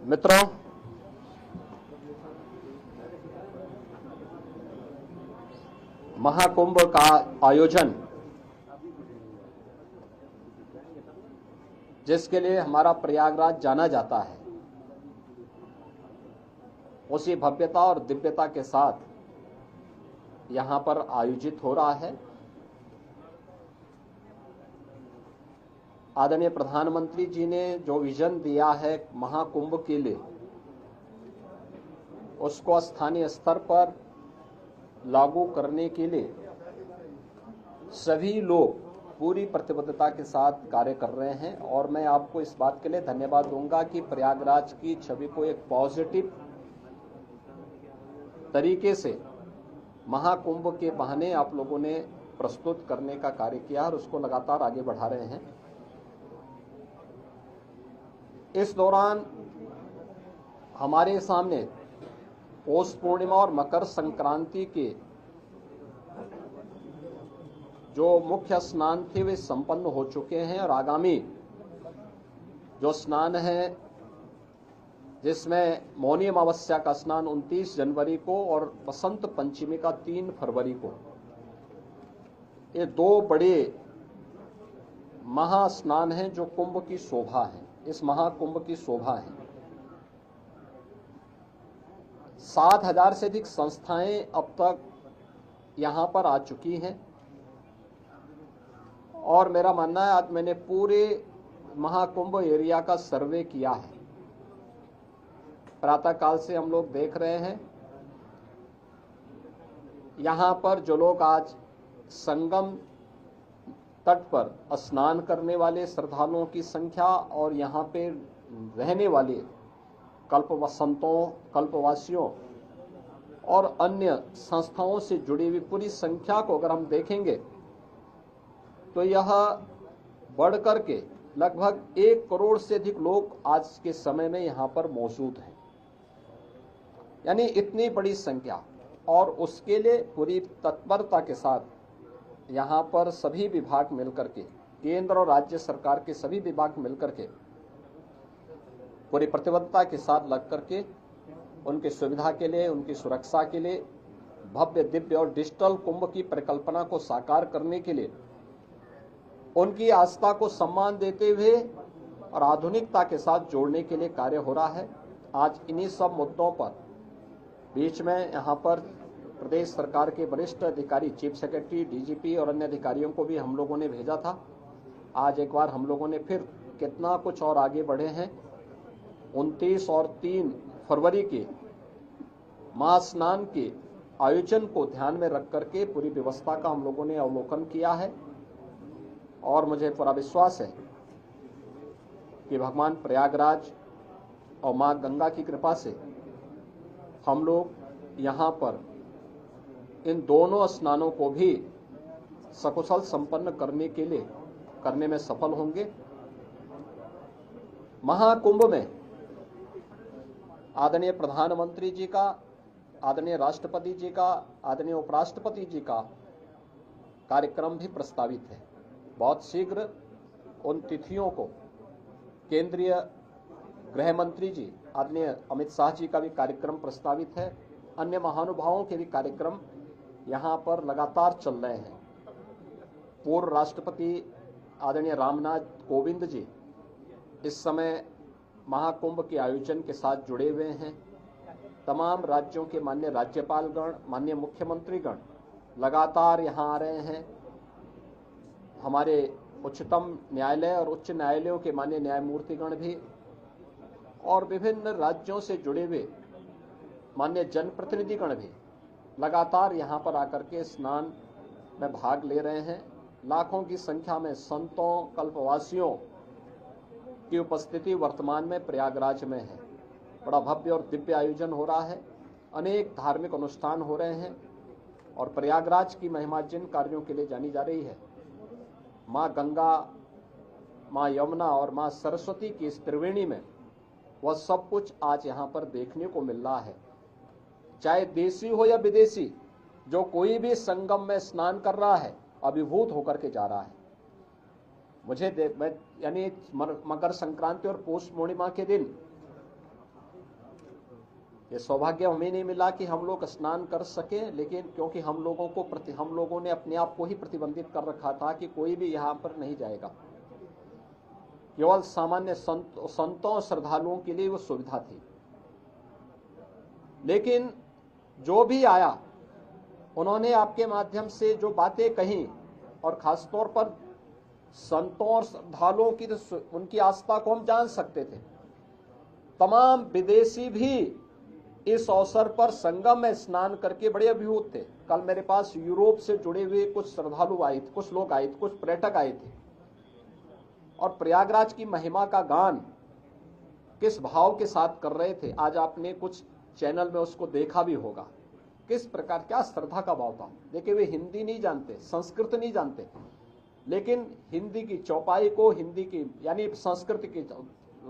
मित्रों, महाकुंभ का आयोजन जिसके लिए हमारा प्रयागराज जाना जाता है, उसी भव्यता और दिव्यता के साथ यहां पर आयोजित हो रहा है। आदरणीय प्रधानमंत्री जी ने जो विजन दिया है महाकुंभ के लिए, उसको स्थानीय स्तर पर लागू करने के लिए सभी लोग पूरी प्रतिबद्धता के साथ कार्य कर रहे हैं। और मैं आपको इस बात के लिए धन्यवाद दूंगा कि प्रयागराज की छवि को एक पॉजिटिव तरीके से महाकुंभ के बहाने आप लोगों ने प्रस्तुत करने का कार्य किया और उसको लगातार आगे बढ़ा रहे हैं। इस दौरान हमारे सामने पौष पूर्णिमा और मकर संक्रांति के जो मुख्य स्नान थे वे संपन्न हो चुके हैं और आगामी जो स्नान है, जिसमें मौनी अमावस्या का स्नान 29 जनवरी को और बसंत पंचमी का 3 फरवरी को, ये दो बड़े महास्नान हैं जो कुंभ की शोभा है, इस महाकुंभ की शोभा है। 7,000 से अधिक संस्थाएं अब तक यहां पर आ चुकी हैं और मेरा मानना है, आज मैंने पूरे महाकुंभ एरिया का सर्वे किया है। प्रातः काल से हम लोग देख रहे हैं यहां पर जो लोग आज संगम तट पर स्नान करने वाले श्रद्धालुओं की संख्या और यहां पे रहने वाले कल्पवासियों और अन्य संस्थाओं से जुड़ी हुई पूरी संख्या को अगर हम देखेंगे तो यह बढ़कर के लगभग 1 करोड़ से अधिक लोग आज के समय में यहां पर मौजूद हैं, यानी इतनी बड़ी संख्या। और उसके लिए पूरी तत्परता के साथ यहां पर सभी विभाग मिलकर के, केंद्र और राज्य सरकार के सभी विभाग मिलकर के पूरी प्रतिबद्धता के साथ लग करके उनकी सुविधा के लिए, उनकी सुरक्षा के लिए, भव्य दिव्य और डिजिटल कुंभ की परिकल्पना को साकार करने के लिए, उनकी आस्था को सम्मान देते हुए और आधुनिकता के साथ जोड़ने के लिए कार्य हो रहा है। आज इन्हीं सब मुद्दों पर बीच में यहाँ पर प्रदेश सरकार के वरिष्ठ अधिकारी, चीफ सेक्रेटरी, डीजीपी और अन्य अधिकारियों को भी हम लोगों ने भेजा था। आज एक बार हम लोगों ने फिर कितना कुछ और आगे बढ़े हैं। 29 और 3 फरवरी के महास्नान के आयोजन को ध्यान में रख करके पूरी व्यवस्था का हम लोगों ने अवलोकन किया है और मुझे पूरा विश्वास है कि भगवान प्रयागराज और मां गंगा की कृपा से हम लोग यहाँ पर इन दोनों स्नानों को भी सकुशल संपन्न करने में सफल होंगे। महाकुंभ में आदरणीय प्रधानमंत्री जी का, आदरणीय राष्ट्रपति जी का, आदरणीय उपराष्ट्रपति जी का कार्यक्रम भी प्रस्तावित है। बहुत शीघ्र उन तिथियों को केंद्रीय गृह मंत्री जी आदरणीय अमित शाह जी का भी कार्यक्रम प्रस्तावित है। अन्य महानुभावों के भी कार्यक्रम यहाँ पर लगातार चल रहे हैं। पूर्व राष्ट्रपति आदरणीय रामनाथ कोविंद जी इस समय महाकुंभ के आयोजन के साथ जुड़े हुए हैं। तमाम राज्यों के माननीय राज्यपालगण, माननीय मुख्यमंत्रीगण लगातार यहाँ आ रहे हैं। हमारे उच्चतम न्यायालय और उच्च न्यायालयों के माननीय न्यायमूर्तिगण भी और विभिन्न राज्यों से जुड़े हुए माननीय जनप्रतिनिधिगण भी लगातार यहाँ पर आकर के स्नान में भाग ले रहे हैं। लाखों की संख्या में संतों, कल्पवासियों की उपस्थिति वर्तमान में प्रयागराज में है। बड़ा भव्य और दिव्य आयोजन हो रहा है, अनेक धार्मिक अनुष्ठान हो रहे हैं और प्रयागराज की महिमा जिन कार्यों के लिए जानी जा रही है, माँ गंगा, माँ यमुना और माँ सरस्वती की इस त्रिवेणी में, वह सब कुछ आज यहाँ पर देखने को मिल रहा है। चाहे देशी हो या विदेशी, जो कोई भी संगम में स्नान कर रहा है अभिभूत होकर के जा रहा है। मुझे यानी मकर संक्रांति और पौष पूर्णिमा के दिन ये सौभाग्य हमें नहीं मिला कि हम लोग स्नान कर सकें, लेकिन क्योंकि हम लोगों ने अपने आप को ही प्रतिबंधित कर रखा था कि कोई भी यहाँ पर नहीं जाएगा, केवल सामान्य संतों और श्रद्धालुओं के लिए वो सुविधा थी। लेकिन जो भी आया उन्होंने आपके माध्यम से जो बातें कही, और खासतौर पर संतों और श्रद्धालुओं की उनकी आस्था को हम जान सकते थे। तमाम विदेशी भी इस अवसर पर संगम में स्नान करके बड़े अभिभूत थे। कल मेरे पास यूरोप से जुड़े हुए कुछ श्रद्धालु आए थे, कुछ लोग आए थे, कुछ पर्यटक आए थे, और प्रयागराज की महिमा का गान किस भाव के साथ कर रहे थे। आज आपने कुछ चैनल में उसको देखा भी होगा, किस प्रकार क्या श्रद्धा का भाव था। देखिए, वे हिंदी नहीं जानते, संस्कृत नहीं जानते, लेकिन हिंदी की चौपाई को, हिंदी की यानी संस्कृत की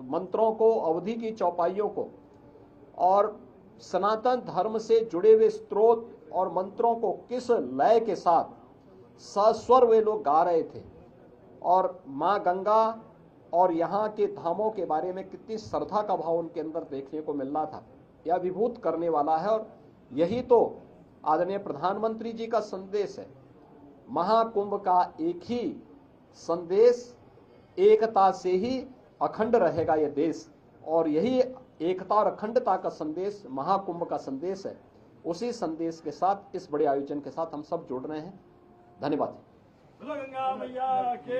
मंत्रों को, अवधि की चौपाइयों को और सनातन धर्म से जुड़े हुए स्त्रोत और मंत्रों को किस लय के साथ सस्वर वे लोग गा रहे थे, और माँ गंगा और यहाँ के धामों के बारे में कितनी श्रद्धा का भाव उनके अंदर देखने को मिल रहा था। यह अभिभूत करने वाला है, और यही तो आदरणीय प्रधानमंत्री जी का संदेश है। महाकुंभ का एक ही संदेश, एकता से ही अखंड रहेगा यह देश, और यही एकता और अखंडता का संदेश महाकुंभ का संदेश है। उसी संदेश के साथ, इस बड़े आयोजन के साथ हम सब जुड़ रहे हैं। धन्यवाद। गंगा मैया के